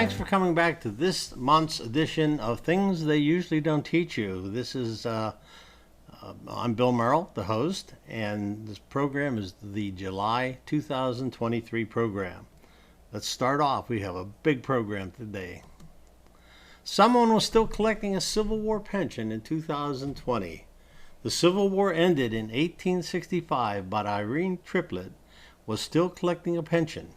thanks for coming back to this month's edition of Things They Usually Don't Teach You. I'm Bill Merrell, the host, and this program is the July 2023 program. Let's start off. We have a big program today. Someone was still collecting a Civil War pension in 2020. The Civil War ended in 1865, but Irene Triplett was still collecting a pension.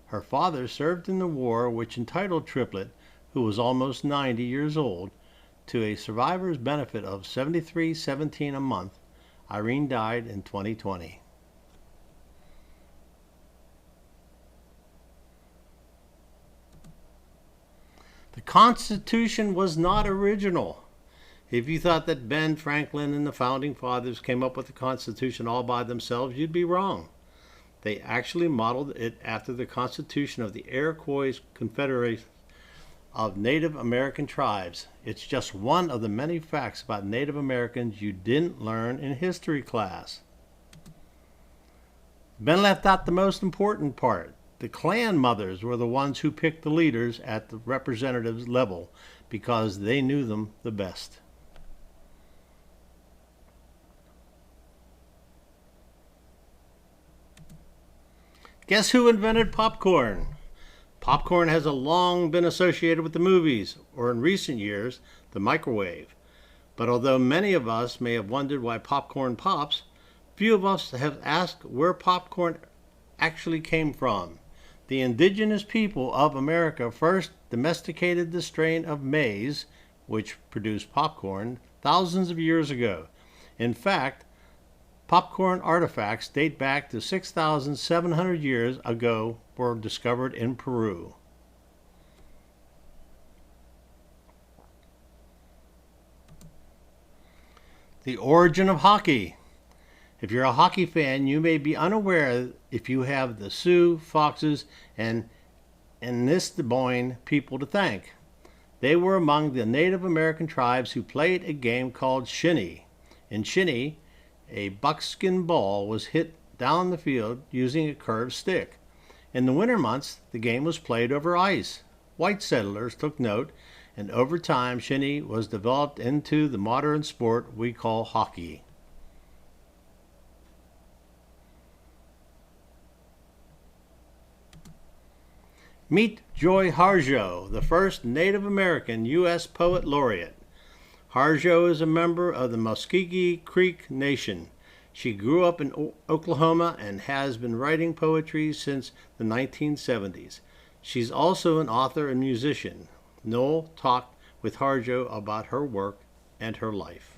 Her father served in the war, which entitled Triplett, who was almost 90 years old, to a survivor's benefit of $73.17 a month. Irene died in 2020. The Constitution was not original. If you thought that Ben Franklin and the Founding Fathers came up with the Constitution all by themselves, you'd be wrong. They actually modeled it after the Constitution of the Iroquois Confederation of Native American tribes. It's just one of the many facts about Native Americans you didn't learn in history class. Ben left out the most important part. The clan mothers were the ones who picked the leaders at the representatives level because they knew them the best. Guess who invented popcorn? Popcorn has long been associated with the movies, or in recent years, the microwave. But although many of us may have wondered why popcorn pops, few of us have asked where popcorn actually came from. The indigenous people of America first domesticated the strain of maize, which produced popcorn, thousands of years ago. In fact, popcorn artifacts date back to 6,700 years ago, were discovered in Peru. The origin of hockey. If you're a hockey fan, you may be unaware if you have the Sioux, Foxes, and Anistaboin people to thank. They were among the Native American tribes who played a game called shinny. In shinny, a buckskin ball was hit down the field using a curved stick. In the winter months, the game was played over ice. White settlers took note, and over time, shinny was developed into the modern sport we call hockey. Meet Joy Harjo, the first Native American U.S. Poet Laureate. Harjo is a member of the Muscogee Creek Nation. She grew up in Oklahoma and has been writing poetry since the 1970s. She's also an author and musician. Noel talked with Harjo about her work and her life.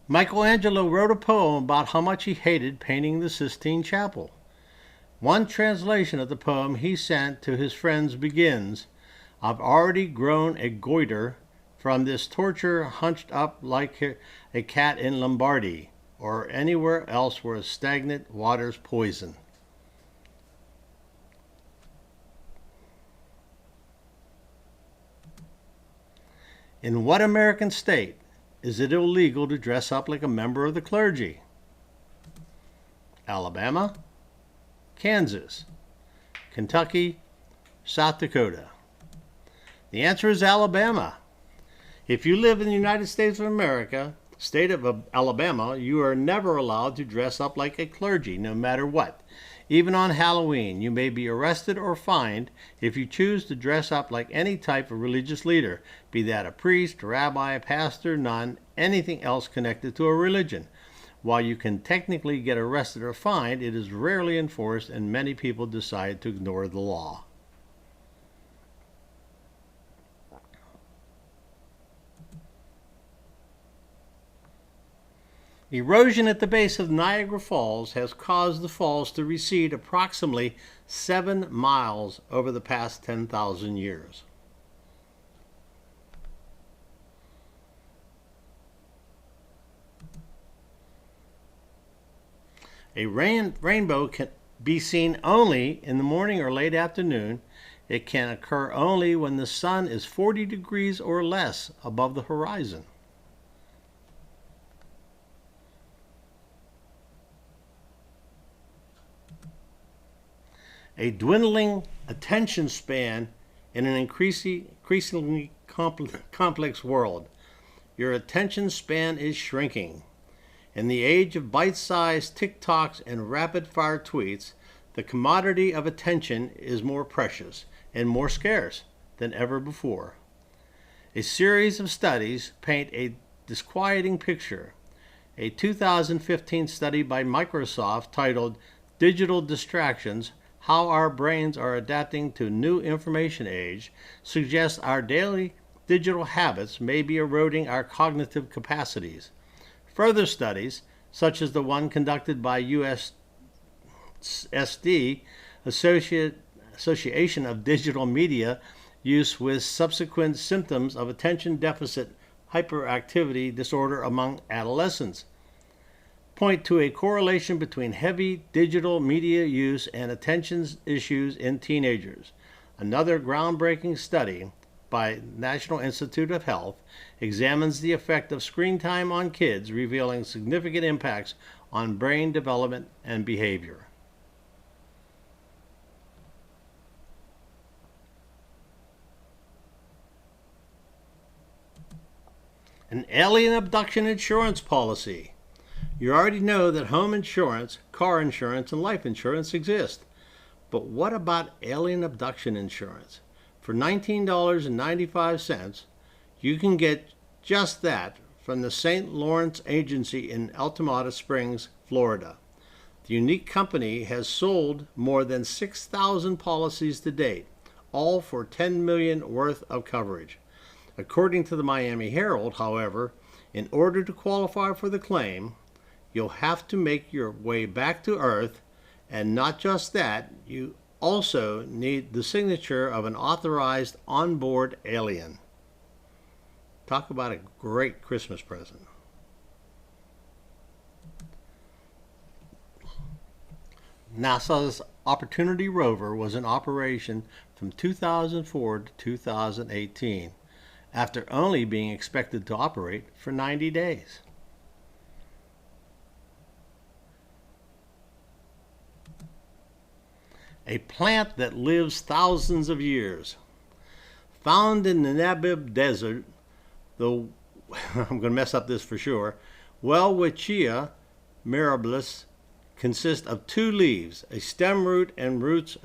Michelangelo wrote a poem about how much he hated painting the Sistine Chapel. One translation of the poem he sent to his friends begins, "I've already grown a goiter from this torture, hunched up like a cat in Lombardy, or anywhere else where stagnant water's poison." In what American state is it illegal to dress up like a member of the clergy? Alabama, Kansas, Kentucky, South Dakota. The answer is Alabama. If you live in the United States of America, state of Alabama, you are never allowed to dress up like a clergy, no matter what. Even on Halloween, you may be arrested or fined if you choose to dress up like any type of religious leader, be that a priest, rabbi, pastor, nun, anything else connected to a religion. While you can technically get arrested or fined, it is rarely enforced, and many people decide to ignore the law. Erosion at the base of Niagara Falls has caused the falls to recede approximately 7 miles over the past 10,000 years. A rainbow can be seen only in the morning or late afternoon. It can occur only when the sun is 40 degrees or less above the horizon. A dwindling attention span in an increasingly complex world. Your attention span is shrinking. In the age of bite-sized TikToks and rapid-fire tweets, the commodity of attention is more precious and more scarce than ever before. A series of studies paint a disquieting picture. A 2015 study by Microsoft titled Digital Distractions: How Our Brains Are Adapting to New Information Age suggests our daily digital habits may be eroding our cognitive capacities. Further studies, such as the one conducted by USSD, Association of Digital Media Use, with subsequent symptoms of attention deficit hyperactivity disorder among adolescents, point to a correlation between heavy digital media use and attention issues in teenagers. Another groundbreaking study by National Institute of Health examines the effect of screen time on kids, revealing significant impacts on brain development and behavior. An alien abduction insurance policy. You already know that home insurance, car insurance, and life insurance exist. But what about alien abduction insurance? For $19.95, you can get just that from the St. Lawrence Agency in Altamont Springs, Florida. The unique company has sold more than 6,000 policies to date, all for $10 million worth of coverage. According to the Miami Herald, however, in order to qualify for the claim, you'll have to make your way back to Earth, and not just that, you also need the signature of an authorized onboard alien. Talk about a great Christmas present. NASA's Opportunity rover was in operation from 2004 to 2018, after only being expected to operate for 90 days. A plant that lives thousands of years. Found in the Namib Desert, I'm going to mess up this for sure, Welwitschia mirabilis consists of 2 leaves, a stem root, and roots,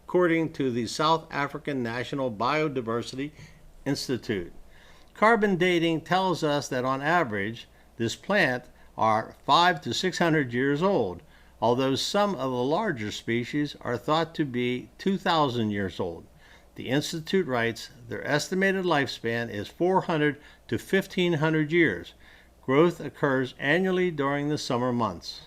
according to the South African National Biodiversity Institute. Carbon dating tells us that on average, this plant are 500 to 600 years old, although some of the larger species are thought to be 2,000 years old. The Institute writes their estimated lifespan is 400 to 1,500 years. Growth occurs annually during the summer months.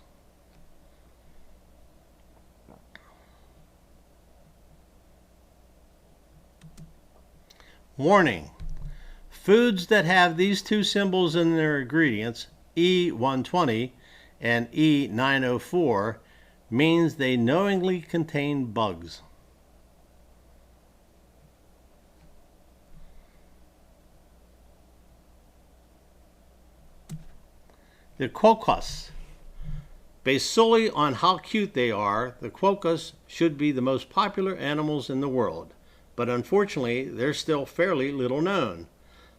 Warning: foods that have these 2 symbols in their ingredients, E120 and E904, means they knowingly contain bugs. The quokkas. Based solely on how cute they are, the quokkas should be the most popular animals in the world, but unfortunately they're still fairly little known.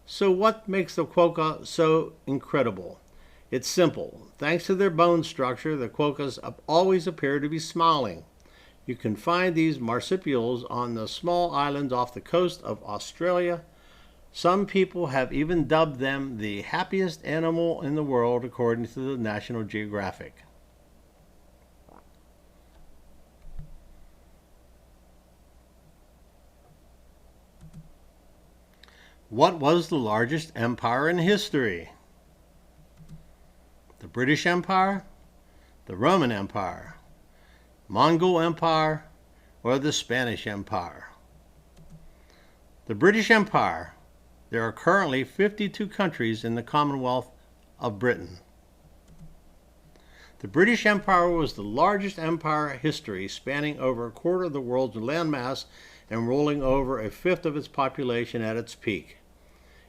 So what makes the quokka so incredible? It's simple. Thanks to their bone structure, the quokkas always appear to be smiling. You can find these marsupials on the small islands off the coast of Australia. Some people have even dubbed them the happiest animal in the world, according to the National Geographic. What was the largest empire in history? The British Empire, the Roman Empire, Mongol Empire, or the Spanish Empire? The British Empire. There are currently 52 countries in the Commonwealth of Britain. The British Empire was the largest empire in history, spanning over a quarter of the world's landmass and rolling over a fifth of its population at its peak.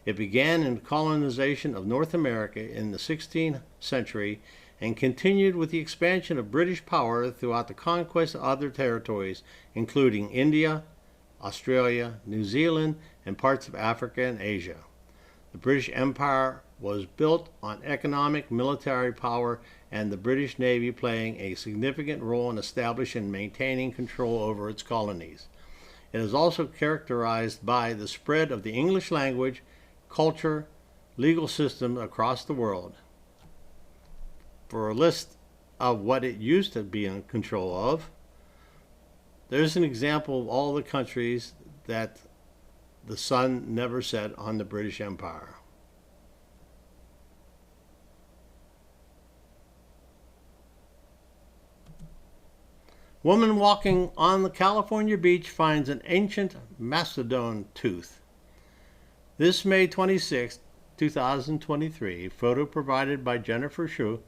It began in colonization of North America in the 16th century and continued with the expansion of British power throughout the conquest of other territories, including India, Australia, New Zealand, and parts of Africa and Asia. The British Empire was built on economic military power, and the British Navy playing a significant role in establishing and maintaining control over its colonies. It is also characterized by the spread of the English language, culture, legal system across the world. For a list of what it used to be in control of, there's an example of all the countries that the sun never set on the British Empire. Woman walking on the California beach finds an ancient mastodon tooth. This May 26, 2023, photo provided by Jennifer Shu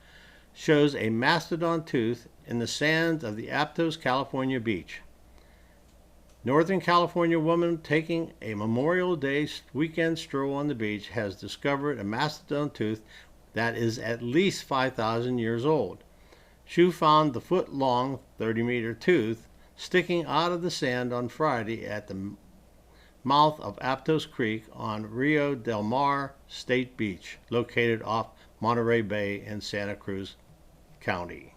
shows a mastodon tooth in the sands of the Aptos, California beach. Northern California woman taking a Memorial Day weekend stroll on the beach has discovered a mastodon tooth that is at least 5,000 years old. Shu found the foot-long, 30-meter tooth sticking out of the sand on Friday at the mouth of Aptos Creek on Rio del Mar State Beach, located off Monterey Bay in Santa Cruz County.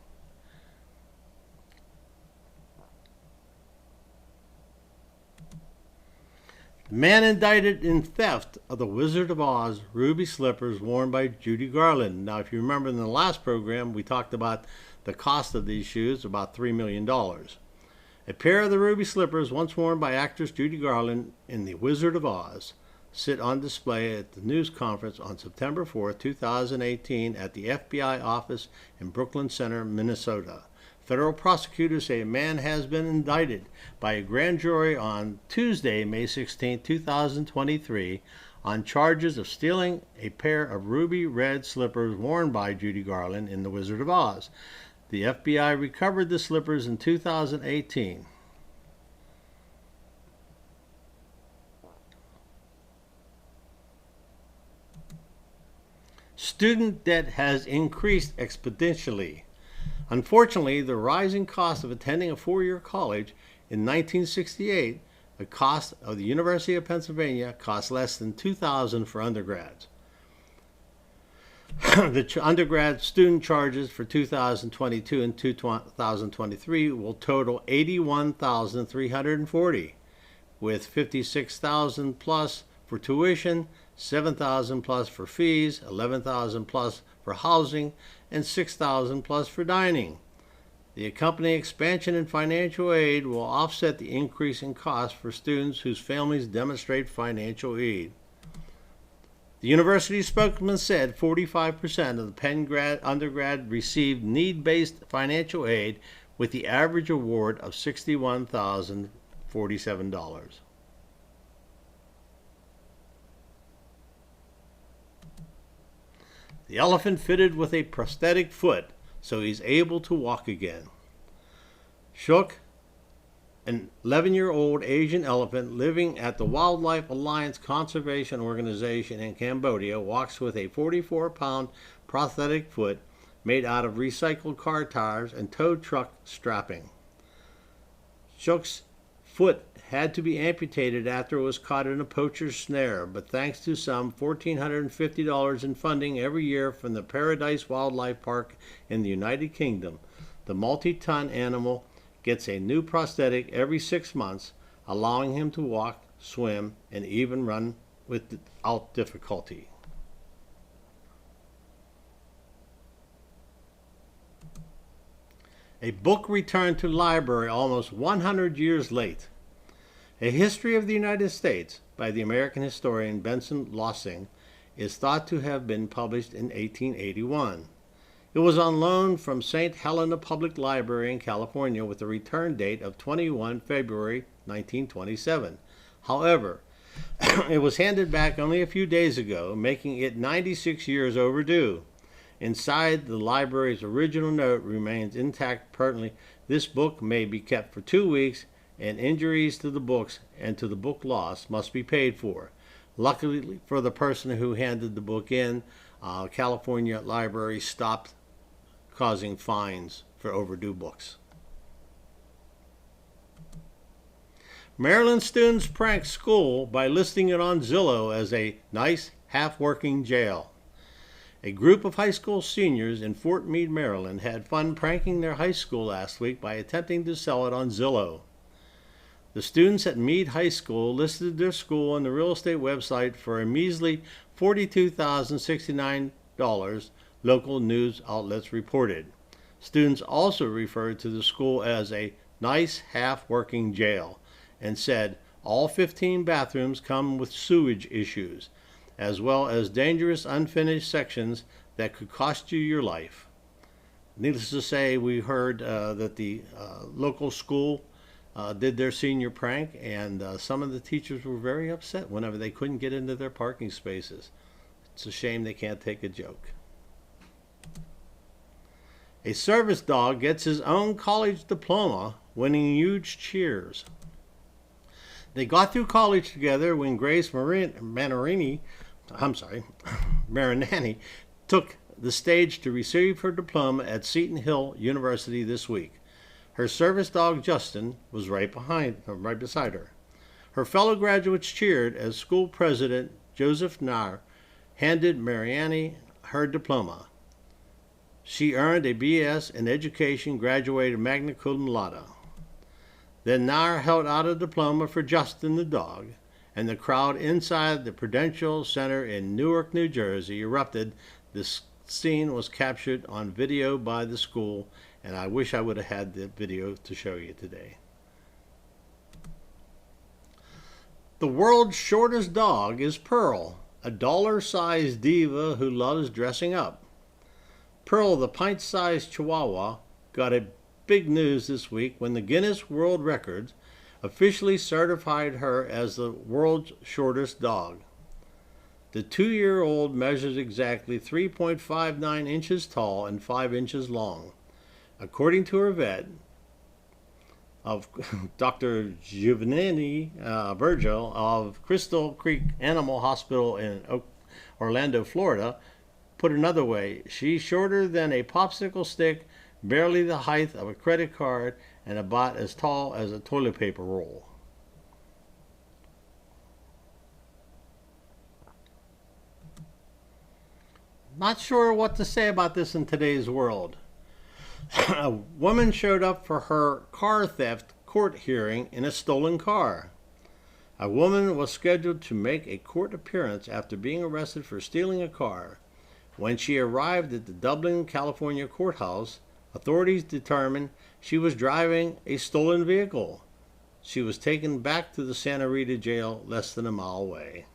The man indicted in theft of the Wizard of Oz ruby slippers worn by Judy Garland. Now, if you remember in the last program, we talked about the cost of these shoes, about $3 million. A pair of the ruby slippers once worn by actress Judy Garland in The Wizard of Oz sit on display at the news conference on September 4, 2018 at the FBI office in Brooklyn Center, Minnesota. Federal prosecutors say a man has been indicted by a grand jury on Tuesday, May 16, 2023, on charges of stealing a pair of ruby red slippers worn by Judy Garland in The Wizard of Oz. The FBI recovered the slippers in 2018. Student debt has increased exponentially. Unfortunately, the rising cost of attending a four-year college in 1968, the cost of the University of Pennsylvania cost less than $2,000 for undergrads. The undergrad student charges for 2022 and 2023 will total $81,340, with $56,000 plus for tuition, $7,000 plus for fees, $11,000 plus for housing, and $6,000 plus for dining. The accompanying expansion in financial aid will offset the increase in costs for students whose families demonstrate financial aid. The university spokesman said 45% of the Penn undergrad received need-based financial aid, with the average award of $61,047. The elephant fitted with a prosthetic foot so he's able to walk again. Shook, an 11-year-old Asian elephant living at the Wildlife Alliance Conservation Organization in Cambodia, walks with a 44-pound prosthetic foot made out of recycled car tires and tow truck strapping. Shook's foot had to be amputated after it was caught in a poacher's snare, but thanks to some $1,450 in funding every year from the Paradise Wildlife Park in the United Kingdom, the multi-ton animal gets a new prosthetic every 6 months, allowing him to walk, swim, and even run without difficulty. A book returned to library almost 100 years late. A History of the United States by the American historian Benson Lossing is thought to have been published in 1881. It was on loan from St. Helena Public Library in California with a return date of 21 February 1927. However, it was handed back only a few days ago, making it 96 years overdue. Inside, the library's original note remains intact permanently. This book may be kept for 2 weeks, and injuries to the books and to the book loss must be paid for. Luckily for the person who handed the book in, California Library stopped causing fines for overdue books. Maryland students prank school by listing it on Zillow as a nice, half-working jail. A group of high school seniors in Fort Meade, Maryland had fun pranking their high school last week by attempting to sell it on Zillow. The students at Meade High School listed their school on the real estate website for a measly $42,069, local news outlets reported. Students also referred to the school as a nice half-working jail and said all 15 bathrooms come with sewage issues, as well as dangerous unfinished sections that could cost you your life. Needless to say, we heard that the local school did their senior prank, and some of the teachers were very upset whenever they couldn't get into their parking spaces. It's a shame they can't take a joke. A service dog gets his own college diploma, winning huge cheers. They got through college together when Grace Marinani took the stage to receive her diploma at Seton Hill University this week. Her service dog, Justin, was right beside her. Her fellow graduates cheered as school president Joseph Nair handed Mariani her diploma. She earned a B.S. in education, graduated magna cum laude. Then Nair held out a diploma for Justin the dog, and the crowd inside the Prudential Center in Newark, New Jersey erupted. This scene was captured on video by the school, and I wish I would have had the video to show you today. The world's shortest dog is Pearl, a dollar-sized diva who loves dressing up. Pearl, the pint-sized Chihuahua, got a big news this week when the Guinness World Records officially certified her as the world's shortest dog. The 2-year-old measures exactly 3.59 inches tall and 5 inches long. According to her vet, of Dr. Giovanni Virgil of Crystal Creek Animal Hospital in Orlando, Florida, put another way, she's shorter than a popsicle stick, barely the height of a credit card, and about as tall as a toilet paper roll. Not sure what to say about this in today's world. A woman showed up for her car theft court hearing in a stolen car. A woman was scheduled to make a court appearance after being arrested for stealing a car. When she arrived at the Dublin, California courthouse, authorities determined she was driving a stolen vehicle. She was taken back to the Santa Rita jail less than a mile away.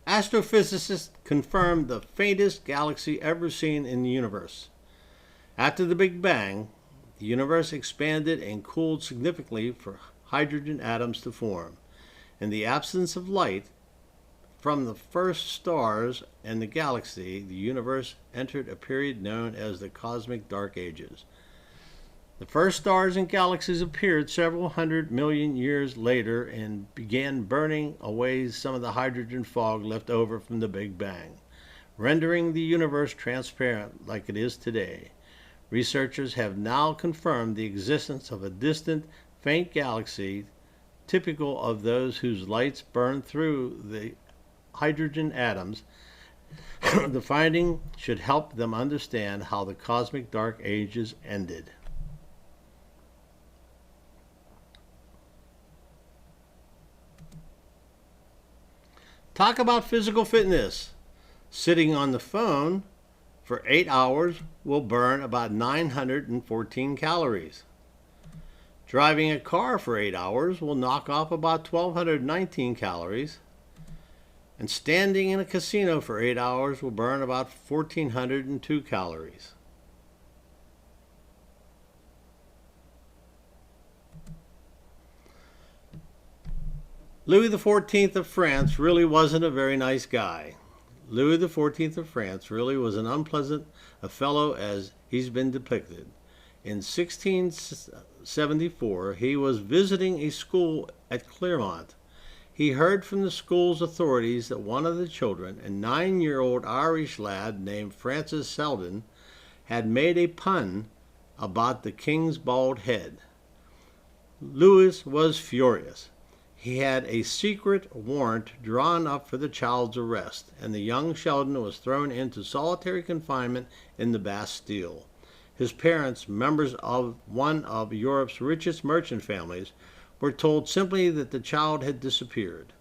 Astrophysicists confirmed the faintest galaxy ever seen in the universe. After the Big Bang, the universe expanded and cooled significantly for hydrogen atoms to form. In the absence of light from the first stars and the galaxy, the universe entered a period known as the Cosmic Dark Ages. The first stars and galaxies appeared several 100 million years later and began burning away some of the hydrogen fog left over from the Big Bang, rendering the universe transparent like it is today. Researchers have now confirmed the existence of a distant, faint galaxy typical of those whose lights burn through the hydrogen atoms. The finding should help them understand how the cosmic dark ages ended. Talk about physical fitness. Sitting on the phone for 8 hours will burn about 914 calories. Driving a car for 8 hours will knock off about 1,219 calories. And standing in a casino for 8 hours will burn about 1,402 calories. Louis XIV of France really wasn't a very nice guy. Louis XIV of France really was an unpleasant a fellow as he's been depicted. In 1674, he was visiting a school at Clermont. He heard from the school's authorities that one of the children, a 9-year-old Irish lad named Francis Selden, had made a pun about the king's bald head. Lewis was furious. He had a secret warrant drawn up for the child's arrest, and the young Sheldon was thrown into solitary confinement in the Bastille. His parents, members of one of Europe's richest merchant families, were told simply that the child had disappeared.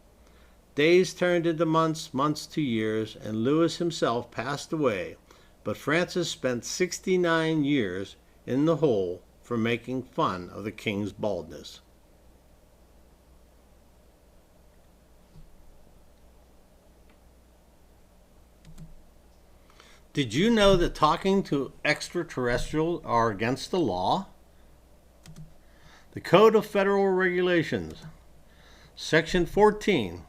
Days turned into months, months to years, and Lewis himself passed away, but Francis spent 69 years in the hole for making fun of the king's baldness. Did you know that talking to extraterrestrials are against the law? The Code of Federal Regulations, Section 14,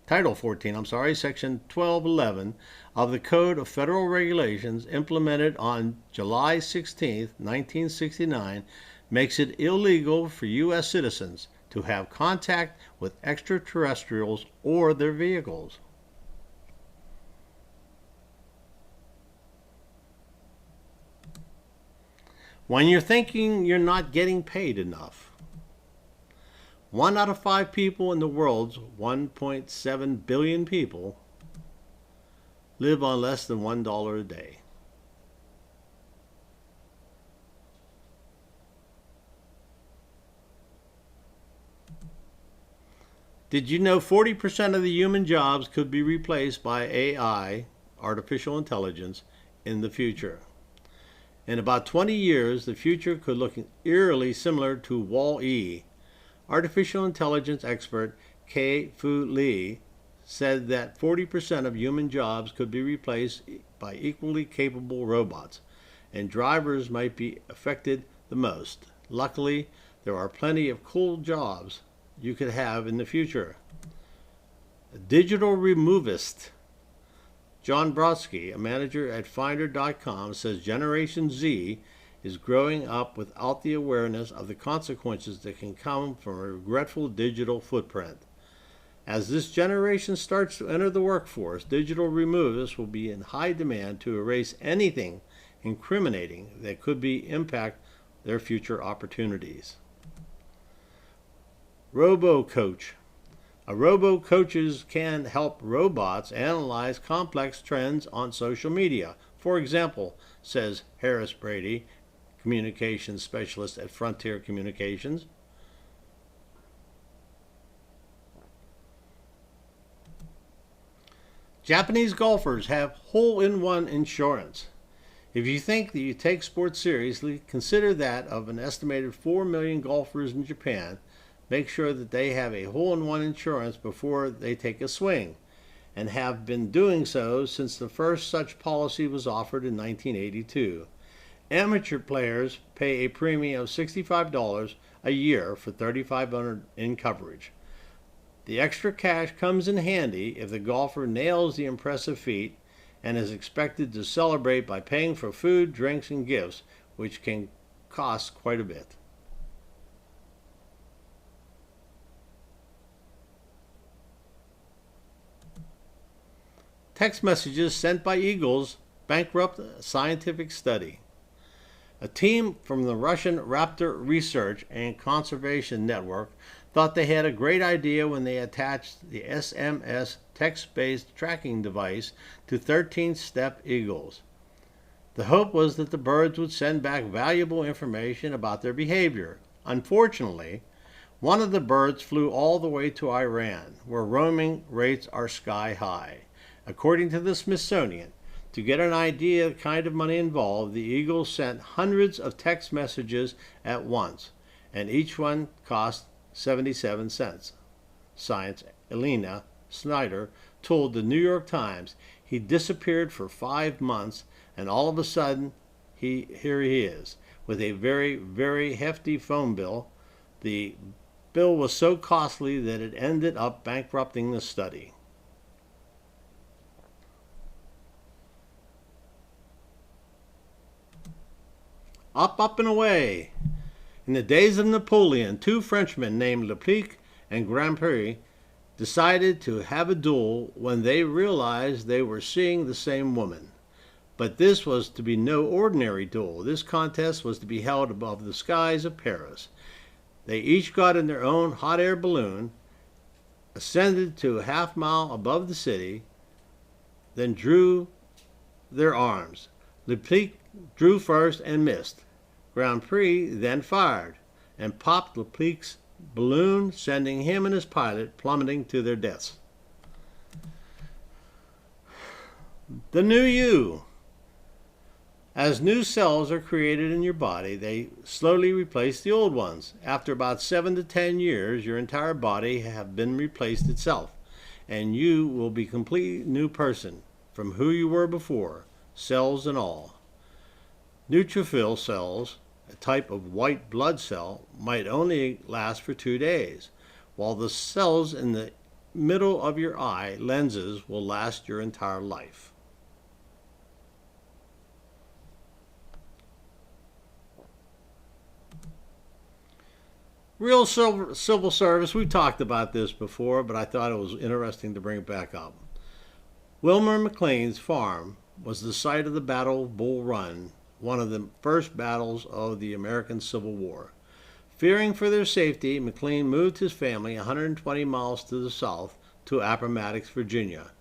Title 14, Section 1211 of the Code of Federal Regulations, implemented on July 16, 1969, makes it illegal for U.S. citizens to have contact with extraterrestrials or their vehicles. When you're thinking you're not getting paid enough. 1 out of 5 people in the world's 1.7 billion people live on less than $1 a day. Did you know 40% of the human jobs could be replaced by AI, artificial intelligence, in the future? In about 20 years, the future could look eerily similar to Wall-E. Artificial intelligence expert Kai-Fu Lee said that 40% of human jobs could be replaced by equally capable robots, and drivers might be affected the most. Luckily, there are plenty of cool jobs you could have in the future. A digital removist. John Brodsky, a manager at Finder.com, says Generation Z is growing up without the awareness of the consequences that can come from a regretful digital footprint. As this generation starts to enter the workforce, digital removists will be in high demand to erase anything incriminating that could impact their future opportunities. Robo-coach. Robo-coaches can help robots analyze complex trends on social media. For example, says Harris Brady, communications specialist at Frontier Communications. Japanese golfers have hole-in-one insurance. If you think that you take sports seriously, consider that of an estimated 4 million golfers in Japan. Make sure that they have a hole-in-one insurance before they take a swing, and have been doing so since the first such policy was offered in 1982. Amateur players pay a premium of $65 a year for $3,500 in coverage. The extra cash comes in handy if the golfer nails the impressive feat and is expected to celebrate by paying for food, drinks, and gifts, which can cost quite a bit. Text messages sent by eagles bankrupt a scientific study. A team from the Russian Raptor Research and Conservation Network thought they had a great idea when they attached the SMS text-based tracking device to 13-step eagles. The hope was that the birds would send back valuable information about their behavior. Unfortunately, one of the birds flew all the way to Iran, where roaming rates are sky high. According to the Smithsonian, to get an idea of the kind of money involved, the eagles sent hundreds of text messages at once, and each one cost 77 cents. Science Elena Snyder told the New York Times he disappeared for 5 months, and all of a sudden, here he is, with a very, very hefty phone bill. The bill was so costly that it ended up bankrupting the study. Up, up, and away. In the days of Napoleon, 2 Frenchmen named Leplic and Grandpré decided to have a duel when they realized they were seeing the same woman. But this was to be no ordinary duel. This contest was to be held above the skies of Paris. They each got in their own hot air balloon, ascended to a half-mile above the city, then drew their arms. Leplic drew first and missed. Grand Prix then fired and popped Leplic's balloon, sending him and his pilot plummeting to their deaths. The new you. As new cells are created in your body, they slowly replace the old ones. After about 7 to 10 years, your entire body have been replaced itself, and you will be a completely new person from who you were before, cells and all. Neutrophil cells, a type of white blood cell, might only last for 2 days, while the cells in the middle of your eye lenses will last your entire life. Real civil service, we talked about this before, but I thought it was interesting to bring it back up. Wilmer McLean's farm was the site of the Battle of Bull Run, one of the first battles of the American Civil War. Fearing for their safety, McLean moved his family 120 miles to the south to Appomattox, Virginia.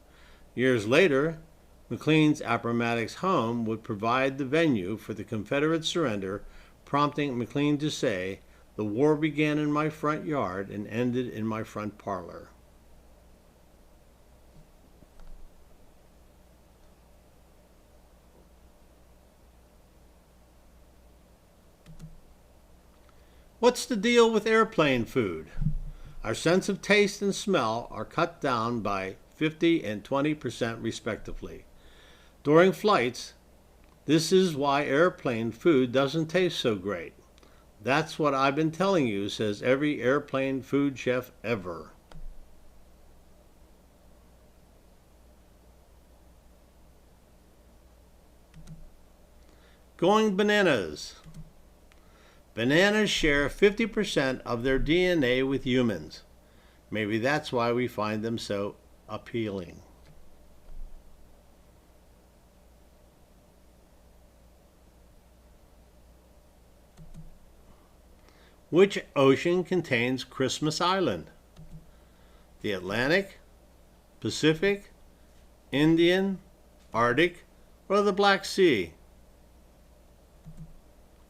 Years later, McLean's Appomattox home would provide the venue for the Confederate surrender, prompting McLean to say, "The war began in my front yard and ended in my front parlor." What's the deal with airplane food? Our sense of taste and smell are cut down by 50 and 20% respectively. During flights, this is why airplane food doesn't taste so great. That's what I've been telling you, says every airplane food chef ever. Going bananas. Bananas share 50% of their DNA with humans. Maybe that's why we find them so appealing. Which ocean contains Christmas Island? The Atlantic, Pacific, Indian, Arctic, or the Black Sea?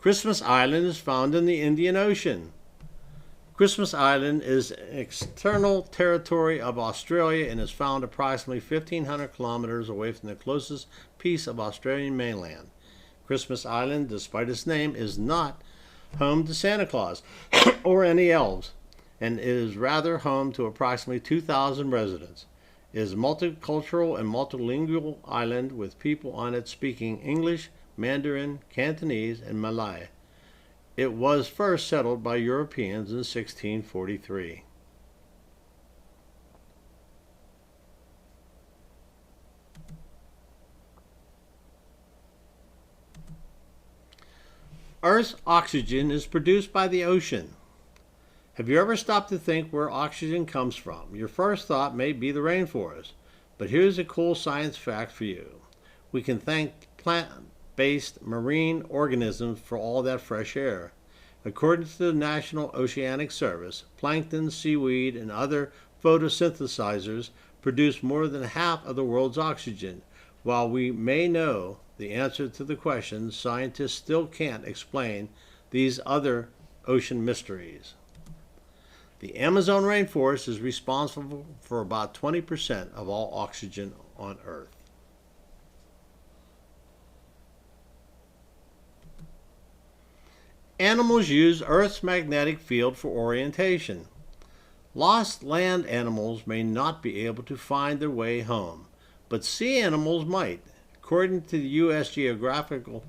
Christmas Island is found in the Indian Ocean. Christmas Island is an external territory of Australia and is found approximately 1,500 kilometers away from the closest piece of Australian mainland. Christmas Island, despite its name, is not home to Santa Claus or any elves, and it is rather home to approximately 2,000 residents. It is a multicultural and multilingual island with people on it speaking English, Mandarin, Cantonese, and Malay. It was first settled by Europeans in 1643. Earth's oxygen is produced by the ocean. Have you ever stopped to think where oxygen comes from? Your first thought may be the rainforest, but here's a cool science fact for you. We can thank plant-based marine organisms for all that fresh air. According to the National Oceanic Service, plankton, seaweed, and other photosynthesizers produce more than half of the world's oxygen. While we may know the answer to the question, scientists still can't explain these other ocean mysteries. The Amazon rainforest is responsible for about 20% of all oxygen on Earth. Animals use Earth's magnetic field for orientation. Lost land animals may not be able to find their way home, but sea animals might. According to the U.S. Geological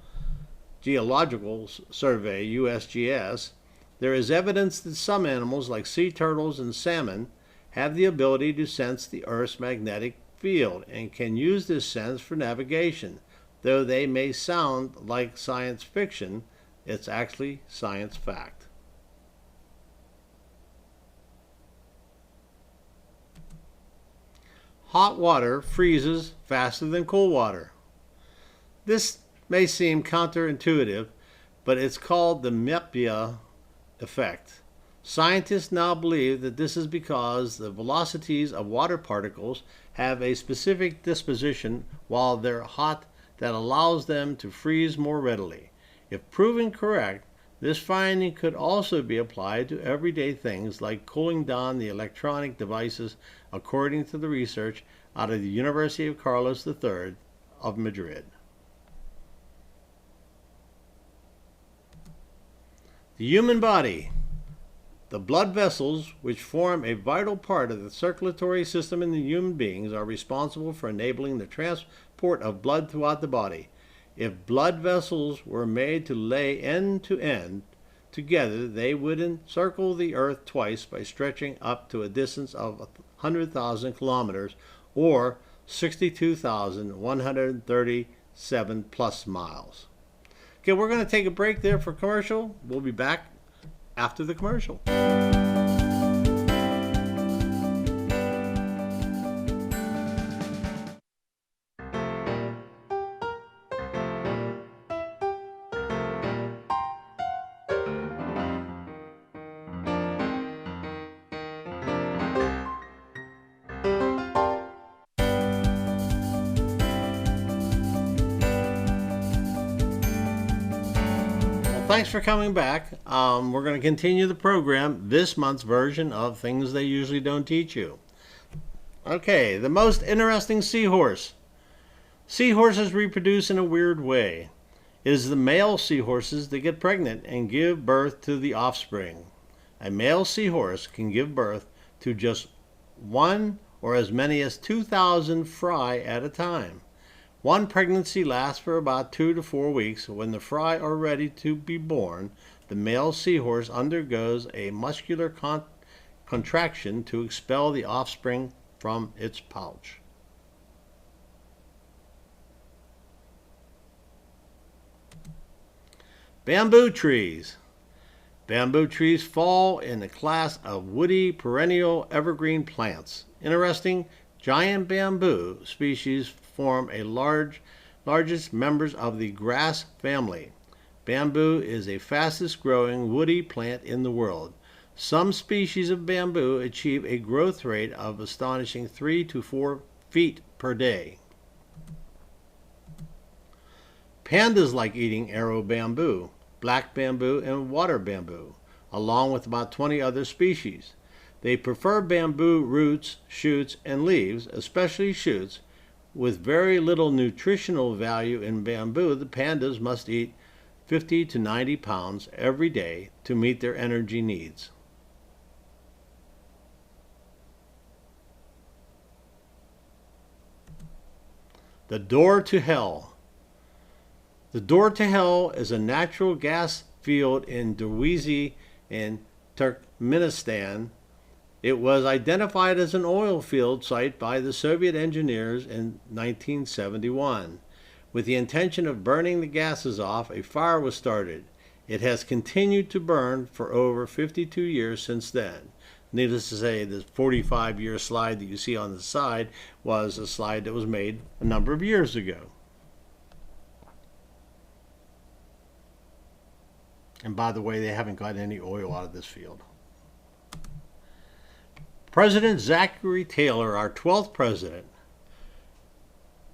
Survey, USGS, there is evidence that some animals, like sea turtles and salmon, have the ability to sense the Earth's magnetic field and can use this sense for navigation. Though they may sound like science fiction, it's actually science fact. hot water freezes faster than cold water. This may seem counterintuitive, but it's called the Mepia effect. Scientists now believe that this is because the velocities of water particles have a specific disposition while they're hot that allows them to freeze more readily. If proven correct, this finding could also be applied to everyday things like cooling down the electronic devices, according to the research out of the University of Carlos III of Madrid. The human body. The blood vessels, which form a vital part of the circulatory system in the human beings, are responsible for enabling the transport of blood throughout the body. If blood vessels were made to lay end to end together, they would encircle the earth twice by stretching up to a distance of 100,000 kilometers or 62,137 plus miles. Okay, we're going to take a break there for commercial. We'll be back after the commercial. Thanks for coming back. We're going to continue the program, this month's version of Things They Usually Don't Teach You. Okay, the most interesting seahorse. Seahorses reproduce in a weird way. It is the male seahorses that get pregnant and give birth to the offspring. A male seahorse can give birth to just one or as many as 2,000 fry at a time. One pregnancy lasts for about 2 to 4 weeks. When the fry are ready to be born, the male seahorse undergoes a muscular contraction to expel the offspring from its pouch. Bamboo trees. Bamboo trees fall in the class of woody perennial evergreen plants. Interesting, giant bamboo species form a largest members of the grass family. Bamboo is the fastest growing woody plant in the world. Some species of bamboo achieve a growth rate of astonishing 3 to 4 feet per day. Pandas like eating arrow bamboo, black bamboo, and water bamboo, along with about 20 other species. They prefer bamboo roots, shoots, and leaves, especially shoots. With very little nutritional value in bamboo, the pandas must eat 50 to 90 pounds every day to meet their energy needs. The door to hell. The door to hell is a natural gas field in Derwizi in Turkmenistan. It was identified as an oil field site by the Soviet engineers in 1971. With the intention of burning the gases off, a fire was started. It has continued to burn for over 52 years since then. Needless to say, this 45-year slide that you see on the side was a slide that was made a number of years ago. And by the way, they haven't got any oil out of this field. President Zachary Taylor, our 12th president.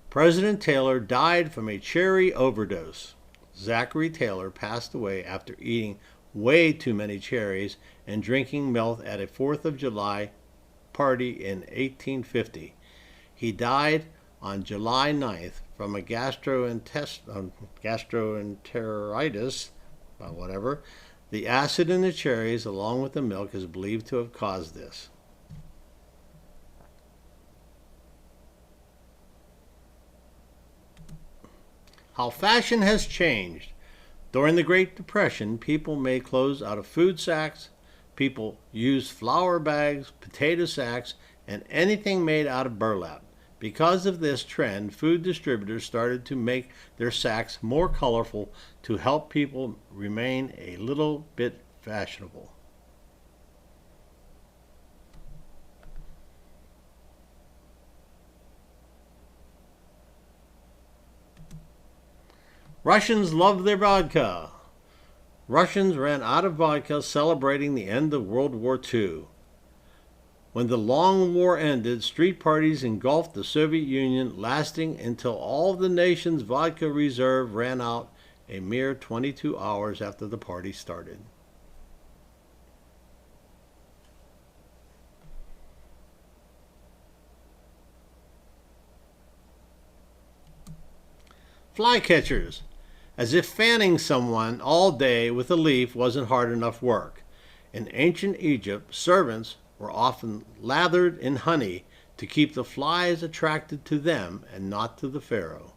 President Taylor died from a cherry overdose. Zachary Taylor passed away after eating way too many cherries and drinking milk at a 4th of July party in 1850. He died on July 9th from a gastroenteritis, whatever. The acid in the cherries, along with the milk, is believed to have caused this. How fashion has changed. During the Great Depression, people made clothes out of food sacks. People used flour bags, potato sacks, and anything made out of burlap. Because of this trend, food distributors started to make their sacks more colorful to help people remain a little bit fashionable. Russians love their vodka. Russians ran out of vodka celebrating the end of World War II. When the long war ended, street parties engulfed the Soviet Union, lasting until all of the nation's vodka reserve ran out a mere 22 hours after the party started. Flycatchers. As if fanning someone all day with a leaf wasn't hard enough work. In ancient Egypt, servants were often lathered in honey to keep the flies attracted to them and not to the pharaoh.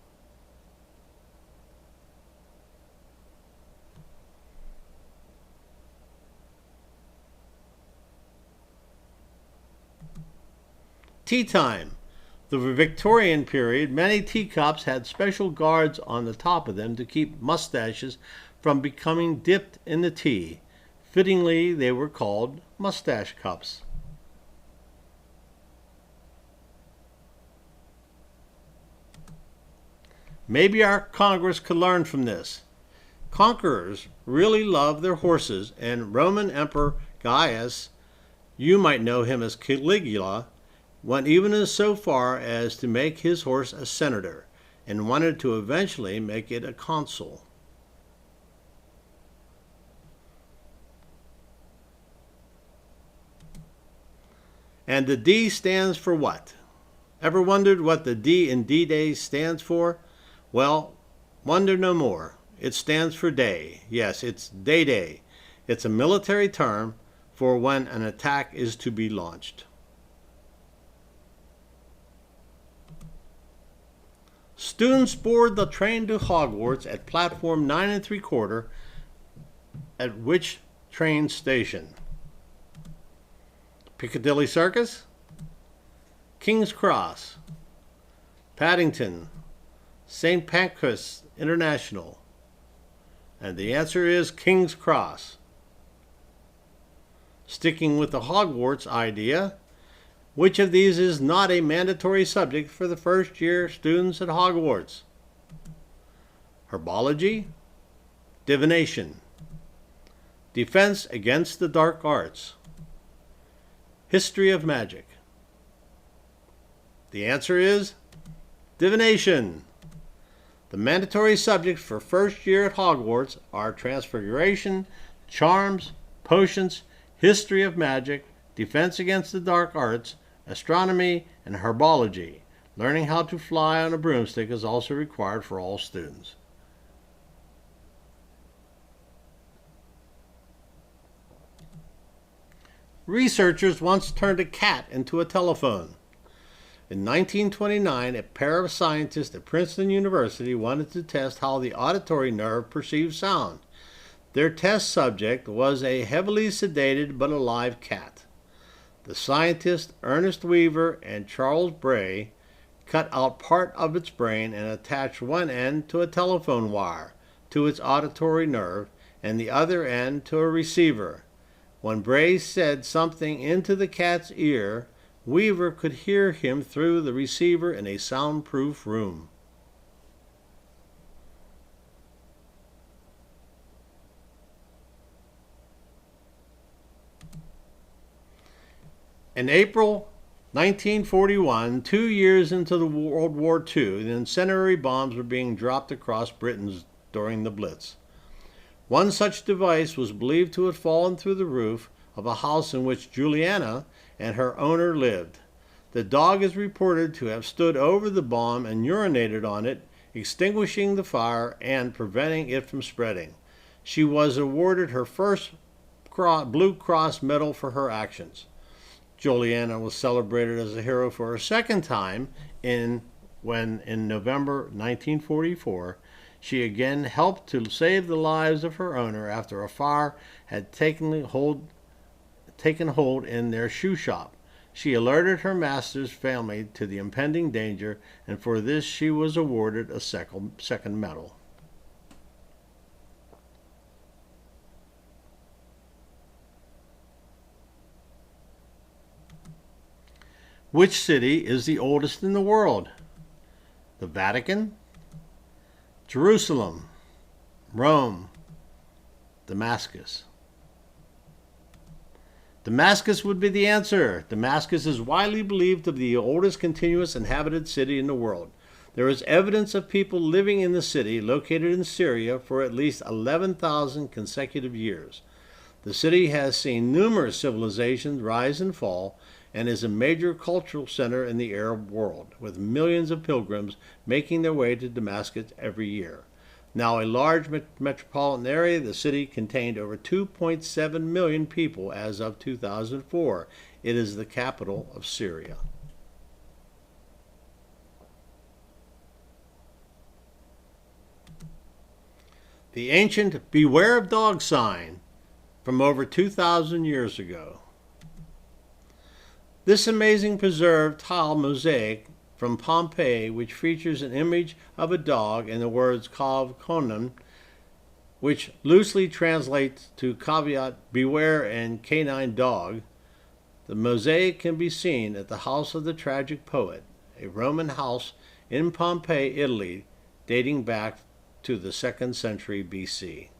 Tea time. The Victorian period, many teacups had special guards on the top of them to keep mustaches from becoming dipped in the tea. Fittingly, they were called mustache cups. Maybe our Congress could learn from this. Conquerors really loved their horses, and Roman Emperor Gaius, you might know him as Caligula, went even so far as to make his horse a senator, and wanted to eventually make it a consul. And the D stands for what? Ever wondered what the D in D-Day stands for? Well, wonder no more. It stands for day. Yes, it's Day-Day. It's a military term for when an attack is to be launched. Students board the train to Hogwarts at platform 9 3/4 at which train station? Piccadilly Circus, King's Cross, Paddington, St. Pancras International. And the answer is King's Cross. Sticking with the Hogwarts idea, which of these is not a mandatory subject for the first-year students at Hogwarts? Herbology, divination, defense against the dark arts, history of magic. The answer is divination. The mandatory subjects for first year at Hogwarts are transfiguration, charms, potions, history of magic, defense against the dark arts, astronomy, and herbology. Learning how to fly on a broomstick is also required for all students. Researchers once turned a cat into a telephone. In 1929, a pair of scientists at Princeton University wanted to test how the auditory nerve perceives sound. Their test subject was a heavily sedated but alive cat. The scientists Ernest Weaver and Charles Bray cut out part of its brain and attached one end to a telephone wire to its auditory nerve and the other end to a receiver. When Bray said something into the cat's ear, Weaver could hear him through the receiver in a soundproof room. In April 1941, 2 years into the World War II, the incendiary bombs were being dropped across Britain during the Blitz. One such device was believed to have fallen through the roof of a house in which Juliana and her owner lived. The dog is reported to have stood over the bomb and urinated on it, extinguishing the fire and preventing it from spreading. She was awarded her first Blue Cross medal for her actions. Juliana was celebrated as a hero for a second time when in November 1944, she again helped to save the lives of her owner after a fire had taken hold in their shoe shop. She alerted her master's family to the impending danger, and for this she was awarded a second medal. Which city is the oldest in the world? The Vatican, Jerusalem, Rome. Damascus. Damascus would be the answer. Damascus is widely believed to be the oldest continuous inhabited city in the world. There is evidence of people living in the city, located in Syria, for at least 11,000 consecutive years. The city has seen numerous civilizations rise and fall, and is a major cultural center in the Arab world, with millions of pilgrims making their way to Damascus every year. Now a large metropolitan area, the city contained over 2.7 million people as of 2004. It is the capital of Syria. The ancient Beware of Dog sign from over 2,000 years ago. This amazing preserved tile mosaic from Pompeii, which features an image of a dog and the words Kav Konan, which loosely translates to caveat, beware, and canine dog. The mosaic can be seen at the House of the Tragic Poet, a Roman house in Pompeii, Italy, dating back to the 2nd century BC.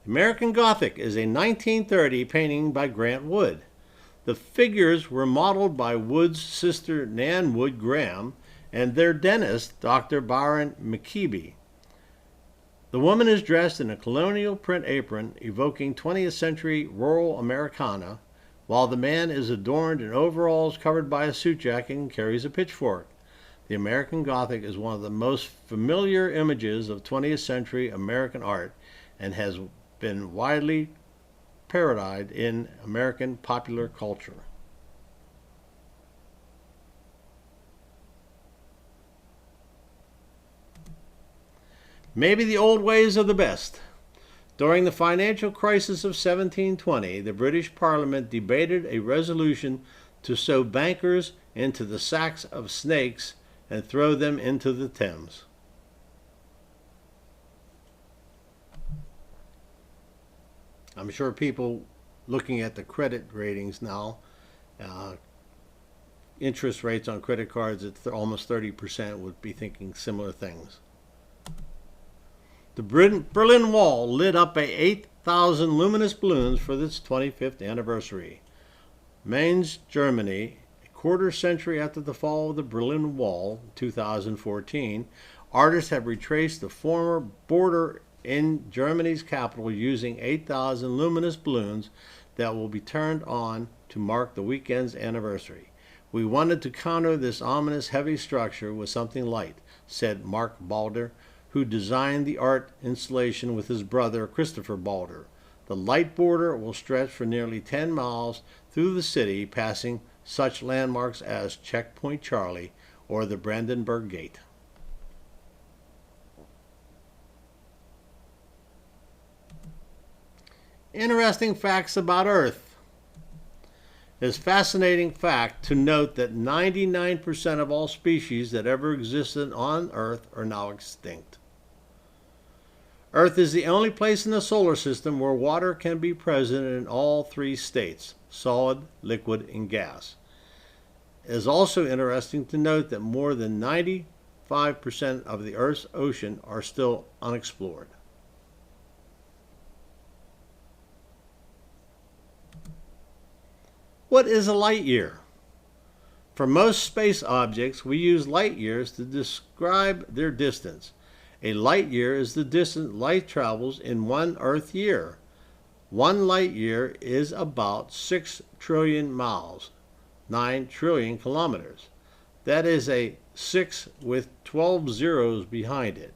American Gothic is a 1930 painting by Grant Wood. The figures were modeled by Wood's sister Nan Wood Graham and their dentist, Dr. Byron McKeeby. The woman is dressed in a colonial print apron evoking 20th century rural Americana, while the man is adorned in overalls covered by a suit jacket and carries a pitchfork. The American Gothic is one of the most familiar images of 20th century American art and has been widely parodied in American popular culture. Maybe the old ways are the best. During the financial crisis of 1720, the British Parliament debated a resolution to sow bankers into the sacks of snakes and throw them into the Thames. I'm sure people looking at the credit ratings now, interest rates on credit cards at almost 30% would be thinking similar things. The Berlin Wall lit up by 8,000 luminous balloons for its 25th anniversary. Mainz, Germany, a quarter century after the fall of the Berlin Wall, 2014, artists have retraced the former border in Germany's capital using 8,000 luminous balloons that will be turned on to mark the weekend's anniversary. We wanted to counter this ominous heavy structure with something light, said Mark Balder, who designed the art installation with his brother Christopher Balder. The light border will stretch for nearly 10 miles through the city, passing such landmarks as Checkpoint Charlie or the Brandenburg Gate. Interesting facts about Earth. It is a fascinating fact to note that 99% of all species that ever existed on Earth are now extinct. Earth is the only place in the solar system where water can be present in all three states, solid, liquid, and gas. It is also interesting to note that more than 95% of the Earth's ocean are still unexplored. What is a light year? For most space objects, we use light years to describe their distance. A light year is the distance light travels in one Earth year. 1 light year is about 6 trillion miles, 9 trillion kilometers. That is a 6 with 12 zeros behind it.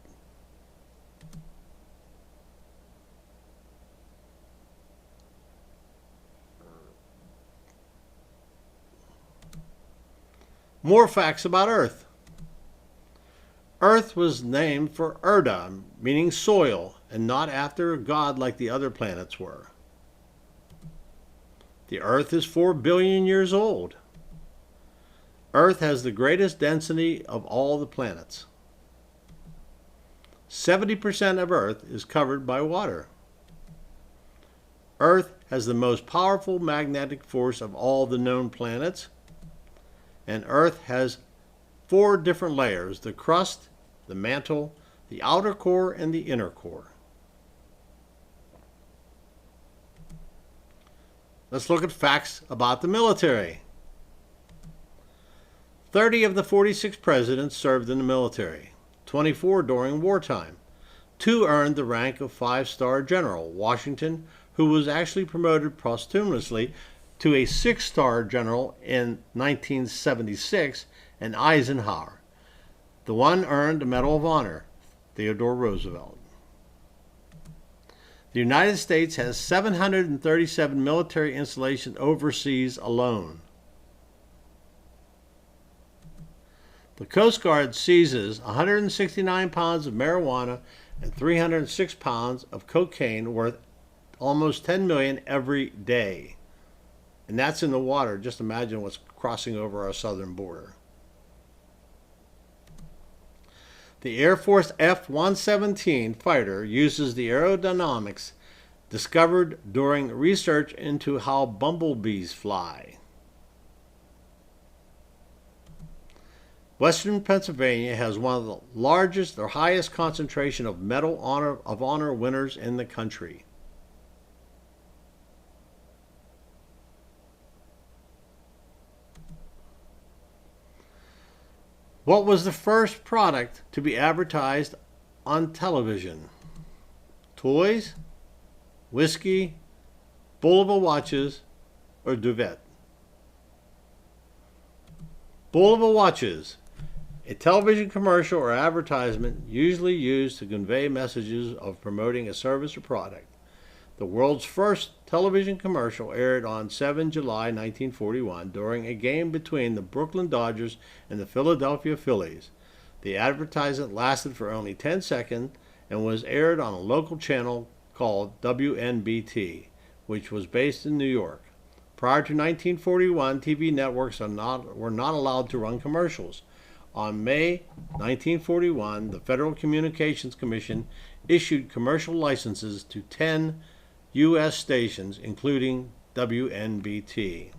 More facts about Earth. Earth was named for Erda, meaning soil, and not after a god like the other planets were. The Earth is 4 billion years old. Earth has the greatest density of all the planets. 70% of Earth is covered by water. Earth has the most powerful magnetic force of all the known planets. and Earth has 4 different layers: the crust, the mantle, the outer core, and the inner core. Let's look at facts about the military. 30 of the 46 presidents served in the military, 24 during wartime. 2 earned the rank of 5-star general: Washington, who was actually promoted posthumously to a 6-star general in 1976, and Eisenhower. The one earned the Medal of Honor: Theodore Roosevelt. The United States has 737 military installations overseas alone. The Coast Guard seizes 169 pounds of marijuana and 306 pounds of cocaine worth almost $10 million every day. And that's in the water. Just imagine what's crossing over our southern border. The Air Force F-117 fighter uses the aerodynamics discovered during research into how bumblebees fly. Western Pennsylvania has one of the largest or highest concentration of Medal of Honor winners in the country. What was the first product to be advertised on television? Toys, whiskey, Bulova watches, or duvet? Bulova watches. A television commercial or advertisement usually used to convey messages of promoting a service or product. The world's first television commercial aired on 7 July 1941 during a game between the Brooklyn Dodgers and the Philadelphia Phillies. The advertisement lasted for only 10 seconds and was aired on a local channel called WNBT, which was based in New York. Prior to 1941, TV networks were not allowed to run commercials. On May 1941, the Federal Communications Commission issued commercial licenses to 10 U.S. stations, including WNBT.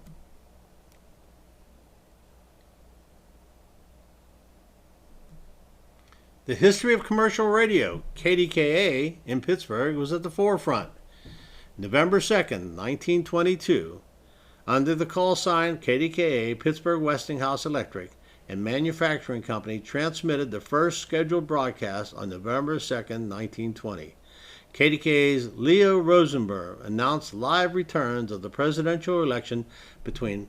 The history of commercial radio. KDKA in Pittsburgh was at the forefront. November 2nd, 1922, under the call sign KDKA, Pittsburgh Westinghouse Electric and Manufacturing Company transmitted the first scheduled broadcast on November 2nd, 1920. KDKA's Leo Rosenberg announced live returns of the presidential election between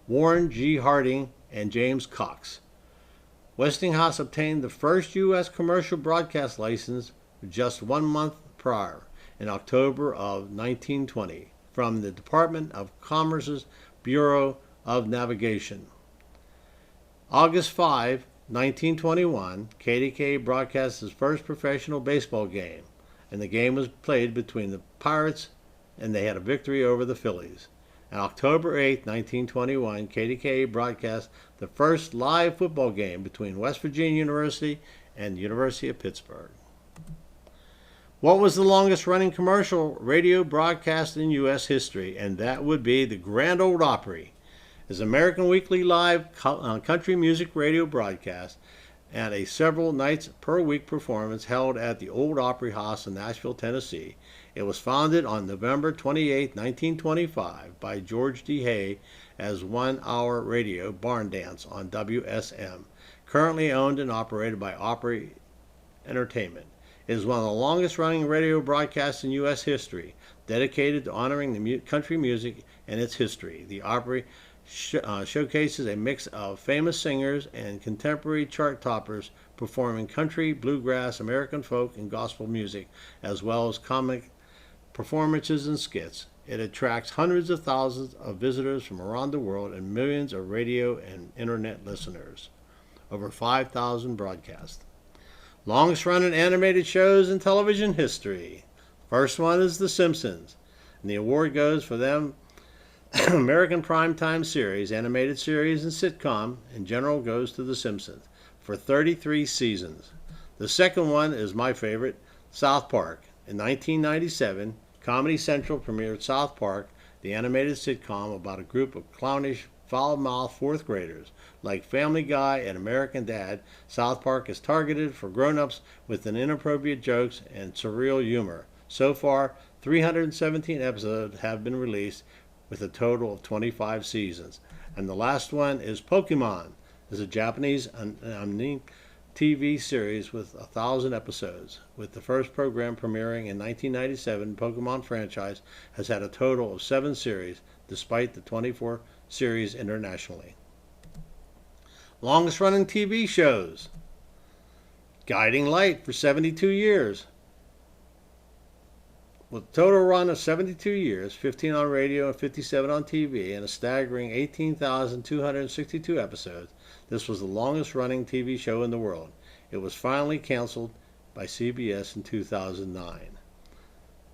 Warren G. Harding and James Cox. Westinghouse obtained the first U.S. commercial broadcast license just 1 month prior, in October of 1920, from the Department of Commerce's Bureau of Navigation. August 5, 1921, KDKA broadcast his first professional baseball game, and the game was played between the Pirates, and they had a victory over the Phillies. On October 8, 1921, KDKA broadcast the first live football game between West Virginia University and the University of Pittsburgh. What was the longest running commercial radio broadcast in U.S. history? And that would be the Grand Ole Opry. Is American weekly live country music radio broadcast and a several nights per week performance held at the Old Opry House in Nashville, Tennessee. It was founded on November 28, 1925 by George D. Hay as 1 Hour Radio Barn Dance on WSM, currently owned and operated by Opry Entertainment. It is one of the longest running radio broadcasts in U.S. history, dedicated to honoring the country music and its history. The Opry showcases a mix of famous singers and contemporary chart toppers performing country, bluegrass, American folk, and gospel music, as well as comic performances and skits. It attracts hundreds of thousands of visitors from around the world and millions of radio and internet listeners. Over 5,000 broadcasts. Longest running animated shows in television history. First one is The Simpsons, and the award goes for them American Primetime Series, animated series, and sitcom in general goes to The Simpsons for 33 seasons. The second one is my favorite, South Park. In 1997, Comedy Central premiered South Park, the animated sitcom about a group of clownish foul-mouthed fourth graders. Like Family Guy and American Dad, South Park is targeted for grown-ups with an inappropriate jokes and surreal humor. So far, 317 episodes have been released with a total of 25 seasons. And the last one is Pokemon. It's a Japanese anime TV series with 1,000 episodes. With the first program premiering in 1997, Pokemon franchise has had a total of 7 series, despite the 24 series internationally. Longest running TV shows. Guiding Light for 72 years. With a total run of 72 years, 15 on radio and 57 on TV, and a staggering 18,262 episodes, this was the longest running TV show in the world. It was finally canceled by CBS in 2009.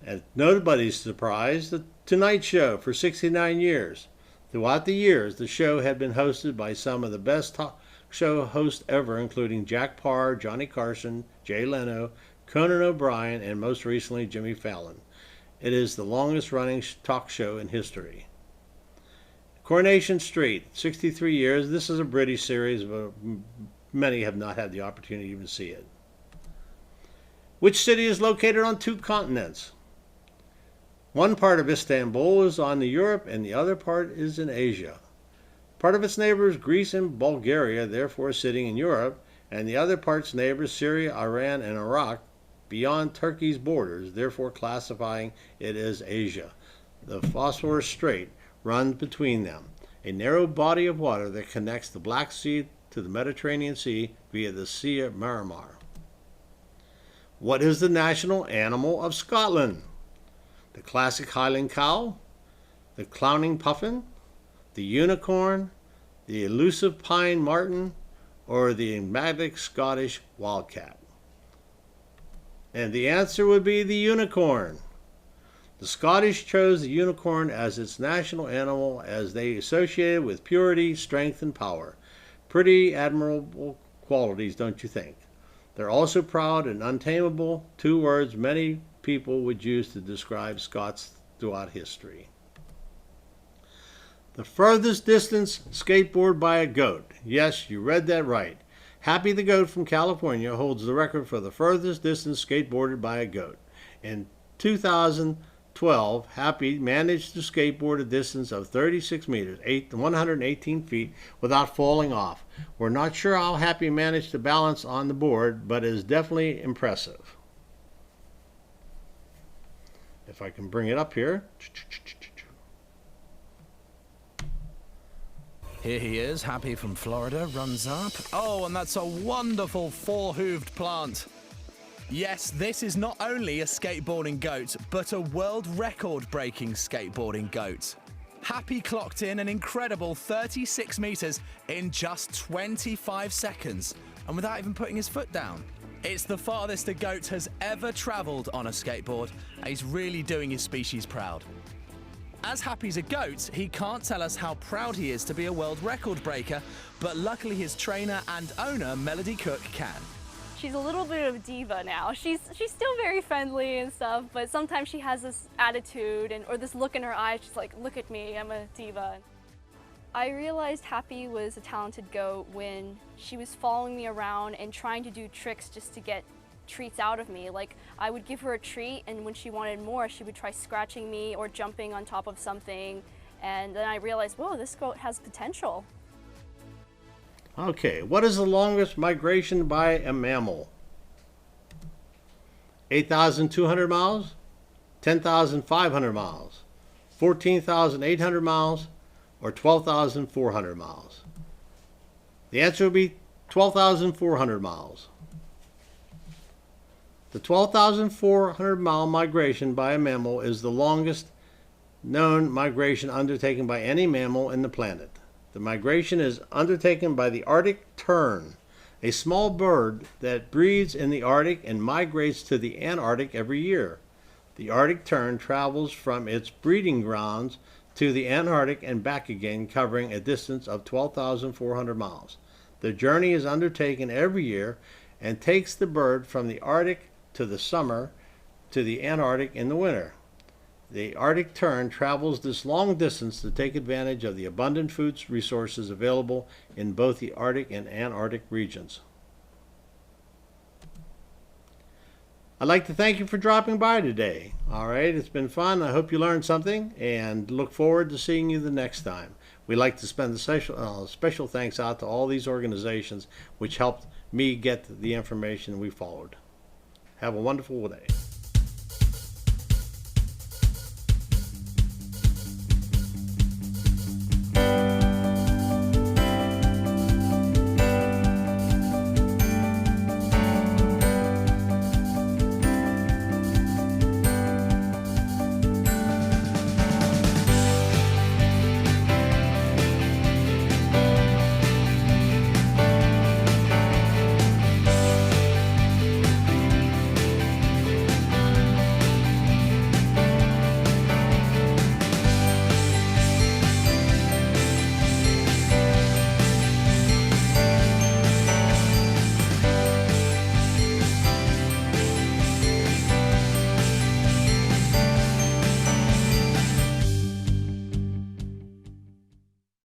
And nobody's surprised, The Tonight Show for 69 years. Throughout the years, the show had been hosted by some of the best talk show hosts ever, including Jack Parr, Johnny Carson, Jay Leno, Conan O'Brien, and most recently Jimmy Fallon. It is the longest running talk show in history. Coronation Street, 63 years. This is a British series, but many have not had the opportunity to even see it. Which city is located on 2 continents? One part of Istanbul is on Europe and the other part is in Asia. Part of its neighbors, Greece and Bulgaria, therefore sitting in Europe, and the other part's neighbors, Syria, Iran, and Iraq, beyond Turkey's borders, therefore classifying it as Asia. The Bosphorus Strait runs between them, a narrow body of water that connects the Black Sea to the Mediterranean Sea via the Sea of Marmara. What is the national animal of Scotland? The classic Highland cow, the clowning puffin, the unicorn, the elusive pine marten, or the enigmatic Scottish wildcat? And the answer would be the unicorn. The Scottish chose the unicorn as its national animal as they associated with purity, strength, and power. Pretty admirable qualities, don't you think? They're also proud and untamable, 2 words many people would use to describe Scots throughout history. The furthest distance skateboard by a goat. Yes, you read that right. Happy the Goat from California holds the record for the furthest distance skateboarded by a goat. In 2012, Happy managed to skateboard a distance of 36 meters, 118 feet, without falling off. We're not sure how Happy managed to balance on the board, but it is definitely impressive. If I can bring it up here. Here he is, Happy from Florida, runs up. Oh, and that's a wonderful 4-hooved plant. Yes, this is not only a skateboarding goat, but a world record-breaking skateboarding goat. Happy clocked in an incredible 36 meters in just 25 seconds, and without even putting his foot down. It's the farthest a goat has ever traveled on a skateboard, and he's really doing his species proud. As Happy's a goat, he can't tell us how proud he is to be a world record breaker, but luckily his trainer and owner, Melody Cook, can. She's a little bit of a diva now. She's still very friendly and stuff, but sometimes she has this attitude or this look in her eyes. She's like, look at me, I'm a diva. I realized Happy was a talented goat when she was following me around and trying to do tricks just to get treats out of me. Like, I would give her a treat, and when she wanted more, she would try scratching me or jumping on top of something. And then I realized, whoa, this goat has potential. Okay, what is the longest migration by a mammal? 8,200 miles, 10,500 miles, 14,800 miles, or 12,400 miles? The answer would be 12,400 miles. The 12,400 mile migration by a mammal is the longest known migration undertaken by any mammal in the planet. The migration is undertaken by the Arctic tern, a small bird that breeds in the Arctic and migrates to the Antarctic every year. The Arctic tern travels from its breeding grounds to the Antarctic and back again, covering a distance of 12,400 miles. The journey is undertaken every year and takes the bird from the Arctic to the summer to the Antarctic in the winter. The Arctic tern travels this long distance to take advantage of the abundant food resources available in both the Arctic and Antarctic regions. I'd like to thank you for dropping by today. All right, it's been fun. I hope you learned something and look forward to seeing you the next time. We'd like to spend the special thanks out to all these organizations which helped me get the information we followed. Have a wonderful day.